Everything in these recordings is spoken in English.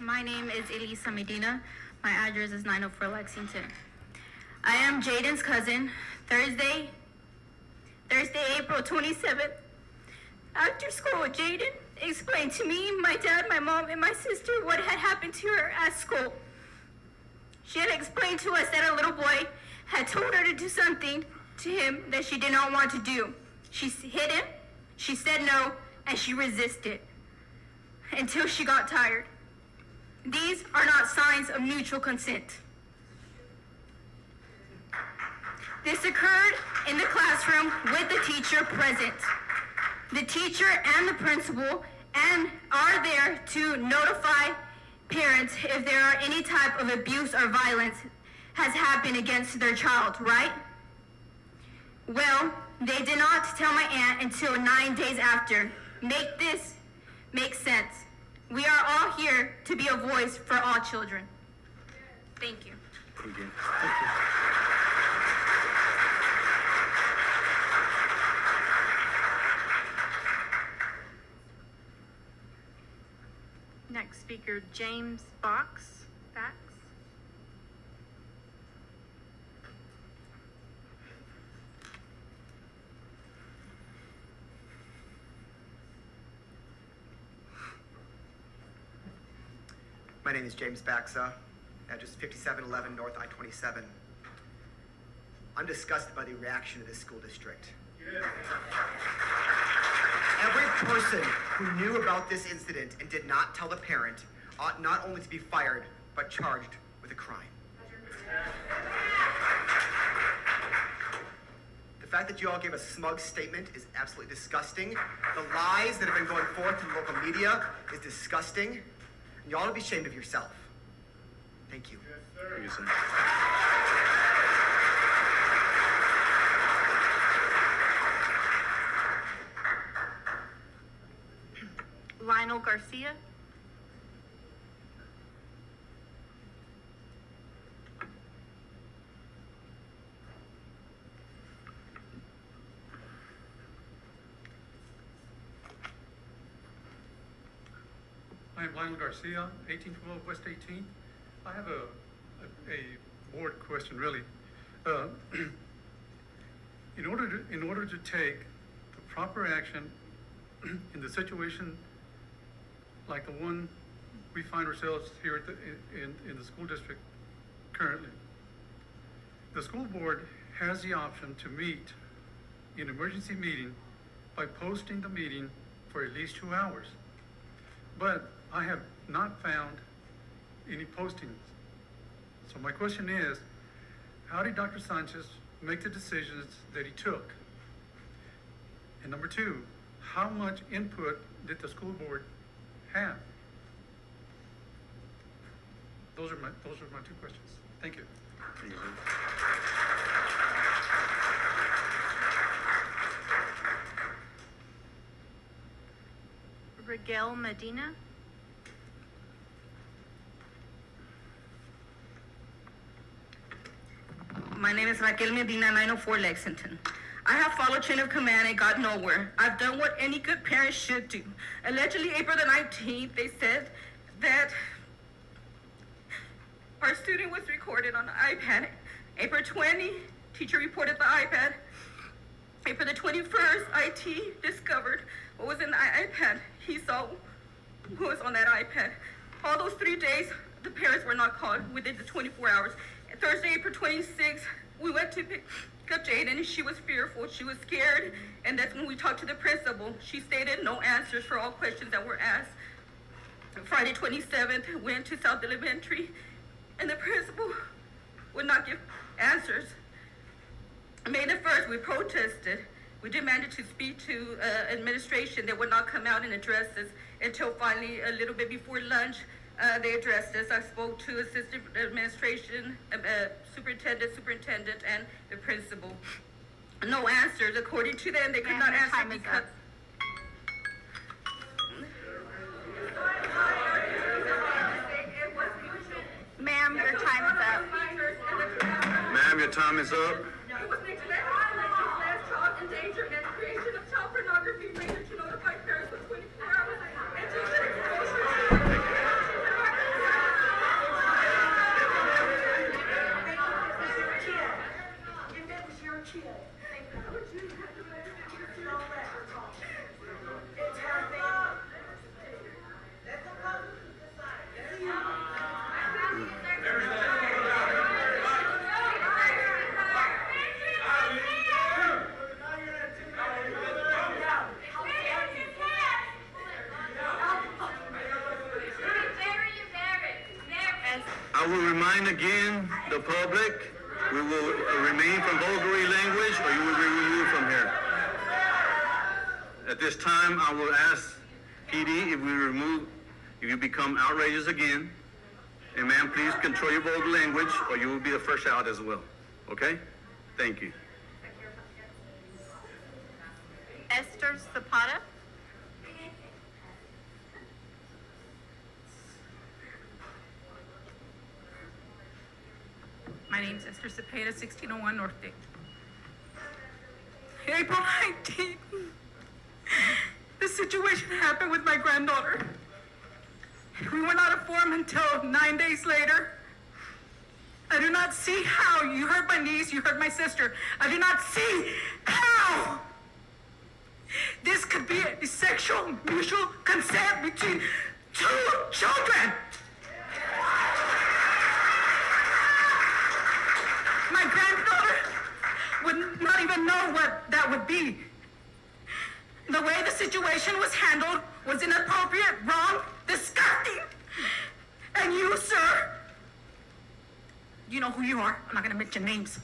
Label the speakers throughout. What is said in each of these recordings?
Speaker 1: My name is Elisa Medina. My address is 904 Lexington. I am Jaden's cousin. Thursday, April 27th, after school, Jaden explained to me, my dad, my mom, and my sister what had happened to her at school. She had explained to us that a little boy had told her to do something to him that she did not want to do. She hit him, she said no, and she resisted until she got tired. These are not signs of mutual consent. This occurred in the classroom with the teacher present. The teacher and the principal are there to notify parents if there are any type of abuse or violence has happened against their child, right? Well, they did not tell my aunt until 9 days after. Make this make sense. We are all here to be a voice for all children. Thank you.
Speaker 2: Thank you.
Speaker 3: Next speaker, James Bax.
Speaker 4: My name is James Baxa, address 5711 North I-27. I'm disgusted by the reaction of this school district. Yeah. Every person who knew about this incident and did not tell the parent ought not only to be fired, but charged with a crime. The fact that you all gave a smug statement is absolutely disgusting. The lies that have been going forth in the local media is disgusting. And you ought to be ashamed of yourself. Thank you.
Speaker 2: Yes, sir. Thank you, sir.
Speaker 3: Lionel Garcia.
Speaker 5: I am Lionel Garcia, 1812 West 18th. I have a board question, really. In order to take the proper action in the situation like the one we find ourselves here at in the school district currently, the school board has the option to meet in emergency meeting by posting the meeting for at least 2 hours. But I have not found any postings. So my question is, how did Dr. Sanchez make the decisions that he took? And number two, how much input did the school board have? Those are my two questions. Thank you.
Speaker 2: Thank you.
Speaker 3: Rigel Medina.
Speaker 1: My name is Raquel Medina, 904 Lexington. I have followed chain of command and got nowhere. I've done what any good parent should do. Allegedly, April the 19th, they said that our student was recorded on the iPad. April 20, teacher reported the iPad. April the 21st, IT discovered what was in the iPad. He saw who was on that iPad. All those 3 days, the parents were not called within the 24 hours. Thursday, April 26th, we went to pick up Jaden, and she was fearful, she was scared, and that's when we talked to the principal. She stated no answers for all questions that were asked. Friday 27th, went to South Elementary, and the principal would not give answers. May the 1st, we protested. We demanded to speak to administration. They would not come out and address us until finally, a little bit before lunch, they addressed us. I spoke to assistant administration, superintendent, and the principal. No answers. According to them, they could not answer because...
Speaker 3: Ma'am, your time is up.
Speaker 2: Ma'am, your time is up.
Speaker 6: It was next to that last child endangerment, creation of child pornography, failure to notify parents with 24 hours, and teacher exposure.
Speaker 2: I will remind again the public, we will remain from vulgar language or you will be removed from here. At this time, I will ask PD if you become outrageous again. And ma'am, please control your vulgar language or you will be the first out as well. Okay? Thank you.
Speaker 3: Esther Zapata.
Speaker 1: My name's Esther Cepeda, 1601 North Dick. April 19th, the situation happened with my granddaughter. We were not informed until 9 days later. I do not see how. You heard my niece, you heard my sister. I do not see how this could be a sexual mutual consent between two children. My granddaughter would not even know what that would be. The way the situation was handled was inappropriate, wrong, disgusting. And you, sir, you know who you are. I'm not going to mention names.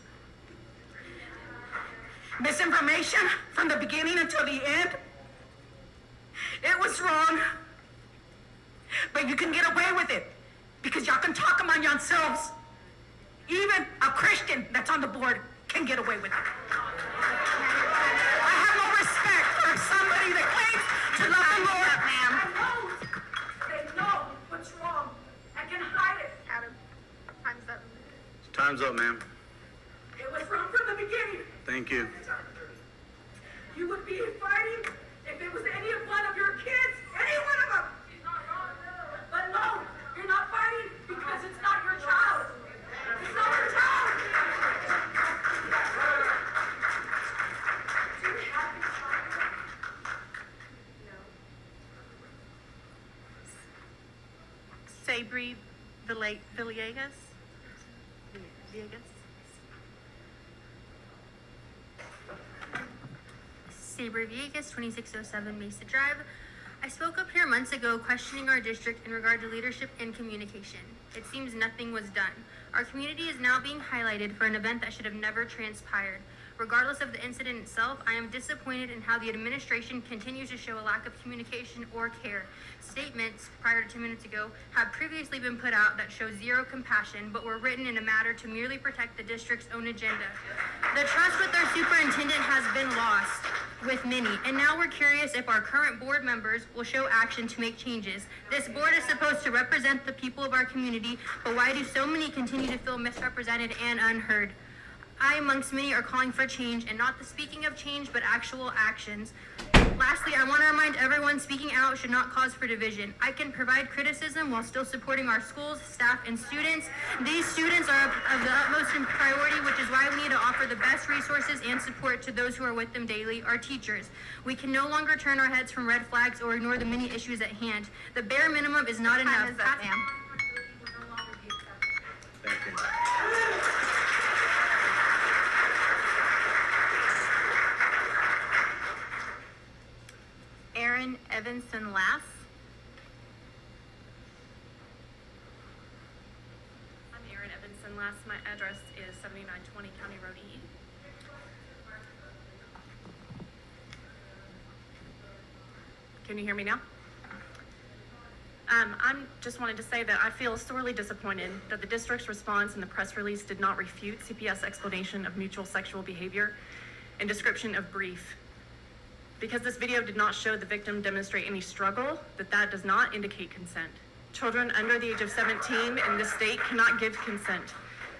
Speaker 1: Misinformation from the beginning until the end. It was wrong. But you can get away with it because y'all can talk among yourselves. Even a Christian that's on the board can get away with it. I have no respect for somebody that claims to love the Lord.
Speaker 3: Ma'am.
Speaker 6: They know what's wrong. I can hide it.
Speaker 3: Adam, time's up.
Speaker 2: Time's up, ma'am.
Speaker 6: It was wrong from the beginning.
Speaker 2: Thank you.
Speaker 6: You would be fighting if it was any of one of your kids, any one of them. But no, you're not fighting because it's not your child. It's not your child. Do you have a child?
Speaker 3: Sabri Villegas.
Speaker 7: Sabre Villegas, 2607 Mesa Drive. I spoke up here months ago questioning our district in regard to leadership and communication. It seems nothing was done. Our community is now being highlighted for an event that should have never transpired. Regardless of the incident itself, I am disappointed in how the administration continues to show a lack of communication or care. Statements prior to 2 minutes ago have previously been put out that show zero compassion, but were written in a manner to merely protect the district's own agenda. The trust with our superintendent has been lost with many, and now we're curious if our current board members will show action to make changes. This board is supposed to represent the people of our community, but why do so many continue to feel misrepresented and unheard? I, amongst many, are calling for change, and not the speaking of change, but actual actions. Lastly, I want to remind everyone speaking out should not cause for division. I can provide criticism while still supporting our schools, staff, and students. These students are of the utmost priority, which is why we need to offer the best resources and support to those who are with them daily, our teachers. We can no longer turn our heads from red flags or ignore the many issues at hand. The bare minimum is not enough.
Speaker 3: Time is up, ma'am.
Speaker 2: Thank you.
Speaker 3: Aaron Evanson Lass.
Speaker 8: I'm Erin Evanson Lass. My address is 7920 County Road E. Can you hear me now? I'm just wanted to say that I feel sorely disappointed that the district's response in the press release did not refute CPS explanation of mutual sexual behavior and description of brief. Because this video did not show the victim demonstrate any struggle, that does not indicate consent. Children under the age of 17 in this state cannot give consent.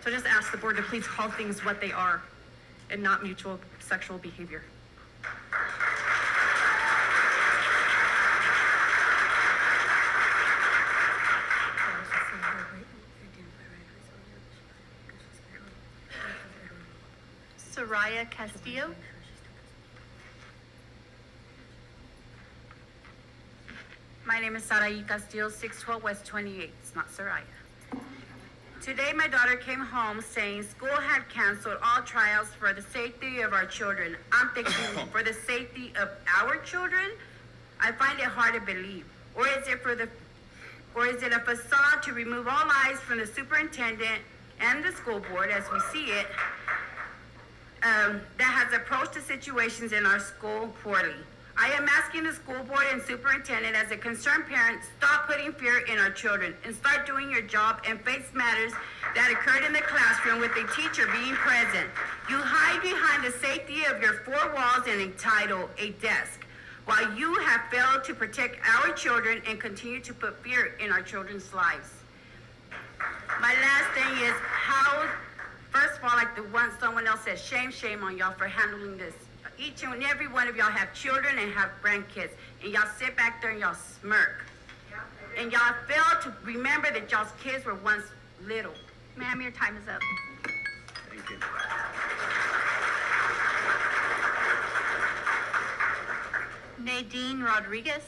Speaker 8: So I just ask the board to please call things what they are and not mutual sexual behavior.
Speaker 3: Soraya Castillo.
Speaker 9: My name is Sarai Castillo, 612 West 28th. It's not Soraya. Today, my daughter came home saying school had canceled all trials for the safety of our children. I'm thinking, for the safety of our children? I find it hard to believe. Or is Or is it a facade to remove all eyes from the superintendent and the school board as we see it, that has approached the situations in our school poorly? I am asking the school board and superintendent as a concerned parent, stop putting fear in our children and start doing your job and face matters that occurred in the classroom with a teacher being present. You hide behind the safety of your four walls and a title, a desk, while you have failed to protect our children and continue to put fear in our children's lives. My last thing is first of all, like someone else said, shame on y'all for handling this. Each and every one of y'all have children and have grandkids, and y'all sit back there and y'all smirk. And y'all fail to remember that y'all's kids were once little.
Speaker 3: Ma'am, your time is up.
Speaker 2: Thank you.
Speaker 3: Nadine Rodriguez.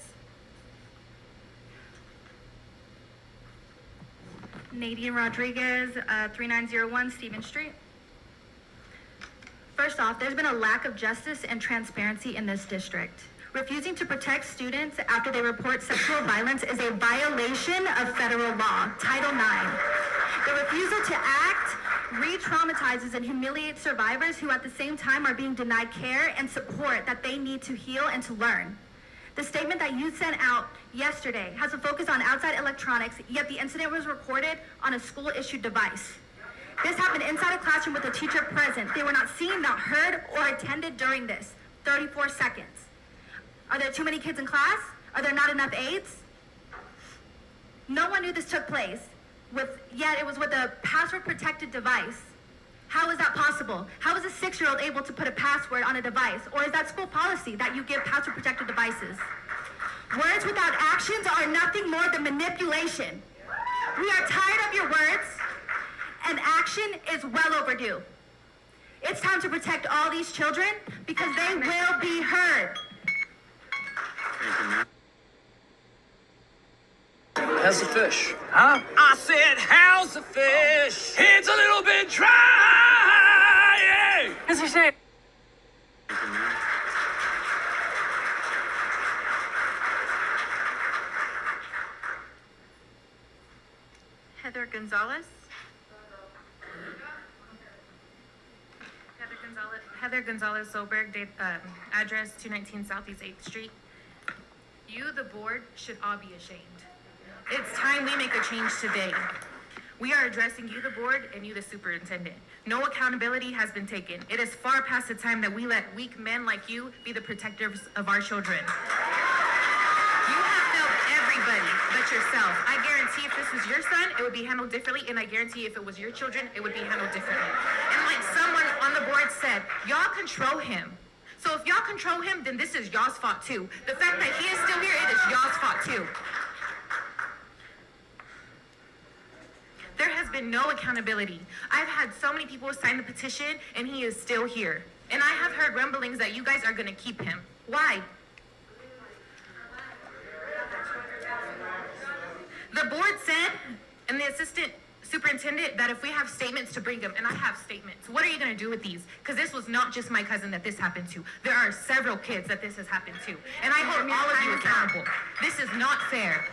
Speaker 10: Nadine Rodriguez, 3901 Stevens Street. First off, there's been a lack of justice and transparency in this district. Refusing to protect students after they report sexual violence is a violation of federal law, Title IX. The refusal to act re-traumatizes and humiliates survivors who at the same time are being denied care and support that they need to heal and to learn. The statement that you sent out yesterday has a focus on outside electronics, yet the incident was recorded on a school-issued device. This happened inside a classroom with a teacher present. They were not seen, not heard, or attended during this. 34 seconds. Are there too many kids in class? Are there not enough aides? No one knew this took place, yet it was with a password-protected device. How is that possible? How is a 6-year-old able to put a password on a device? Or is that school policy that you give password-protected devices? Words without actions are nothing more than manipulation. We are tired of your words, and action is well overdue. It's time to protect all these children because they will be heard.
Speaker 2: Thank you, ma'am.
Speaker 11: How's the fish?
Speaker 12: Huh? I said, how's the fish? It's a little bit dry. As you say.
Speaker 2: Thank you, ma'am.
Speaker 7: Heather Gonzalez.
Speaker 8: Heather Gonzalez Solberg, address 219 Southeast 8th Street. You, the board, should all be ashamed. It's time we make a change today. We are addressing you, the board, and you, the superintendent. No accountability has been taken. It is far past the time that we let weak men like you be the protectors of our children. You have failed everybody but yourself. I guarantee if this was your son, it would be handled differently, and I guarantee if it was your children, it would be handled differently. And like someone on the board said, y'all control him. So if y'all control him, then this is y'all's fault too. The fact that he is still here, it is y'all's fault too. There has been no accountability. I've had so many people sign the petition, and he is still here. And I have heard rumblings that you guys are gonna keep him. Why? The board said, and the assistant superintendent, that if we have statements to bring them, and I have statements, what are you gonna do with these? Because this was not just my cousin that this happened to. There are several kids that this has happened to. And I hold all of you accountable. This is not fair.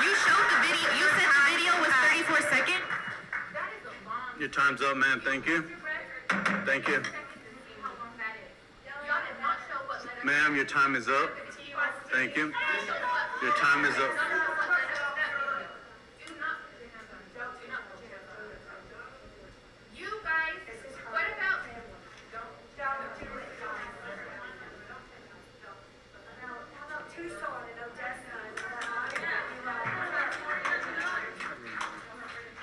Speaker 8: You showed the video, you said the video was 34 seconds?
Speaker 2: Your time's up, ma'am. Thank you. Thank you. Ma'am, your time is up. Thank you. Your time is up.
Speaker 7: You guys, what about...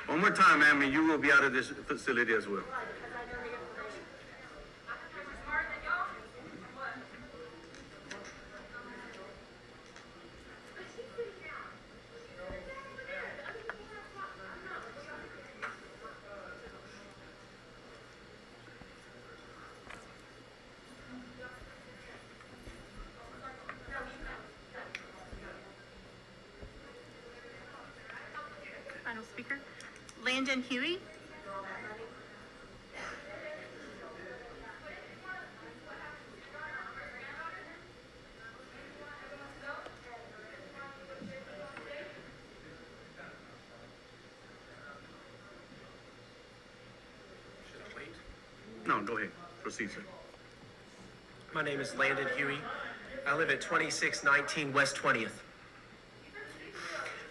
Speaker 2: One more time, ma'am, and you will be out of this facility as well.
Speaker 7: Final speaker. Landon Huey.
Speaker 2: Go ahead. Proceed, sir.
Speaker 11: My name is Landon Huey. I live at 2619 West 20th.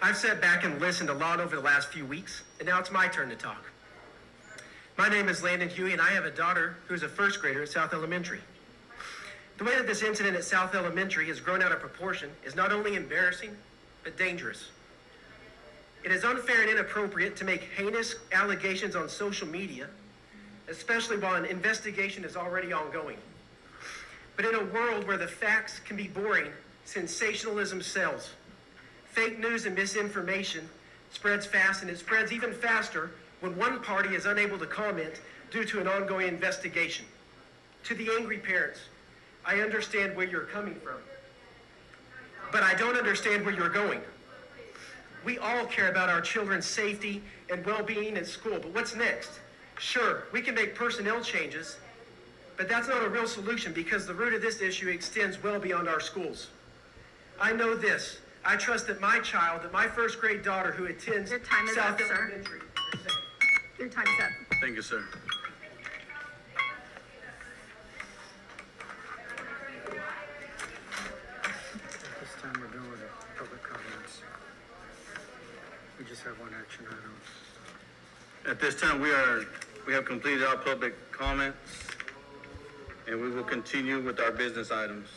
Speaker 11: I've sat back and listened a lot over the last few weeks, and now it's my turn to talk. My name is Landon Huey, and I have a daughter who's a first grader at South Elementary. The way that this incident at South Elementary has grown out of proportion is not only embarrassing, but dangerous. It is unfair and inappropriate to make heinous allegations on social media, especially while an investigation is already ongoing. But in a world where the facts can be boring, sensationalism sells. Fake news and misinformation spreads fast, and it spreads even faster when one party is unable to comment due to an ongoing investigation. To the angry parents, I understand where you're coming from, but I don't understand where you're going. We all care about our children's safety and well-being at school, but what's next? Sure, we can make personnel changes, but that's not a real solution because the root of this issue extends well beyond our schools. I know this. I trust that my child, that my first grade daughter who attends
Speaker 3: Your time is
Speaker 11: South
Speaker 3: up, sir.
Speaker 11: Elementary, is safe.
Speaker 3: Your time's up.
Speaker 2: Thank you, sir.
Speaker 13: At this time, we're doing public comments. We just have one action item.
Speaker 2: At this time, we have completed our public comments, and we will continue with our business items.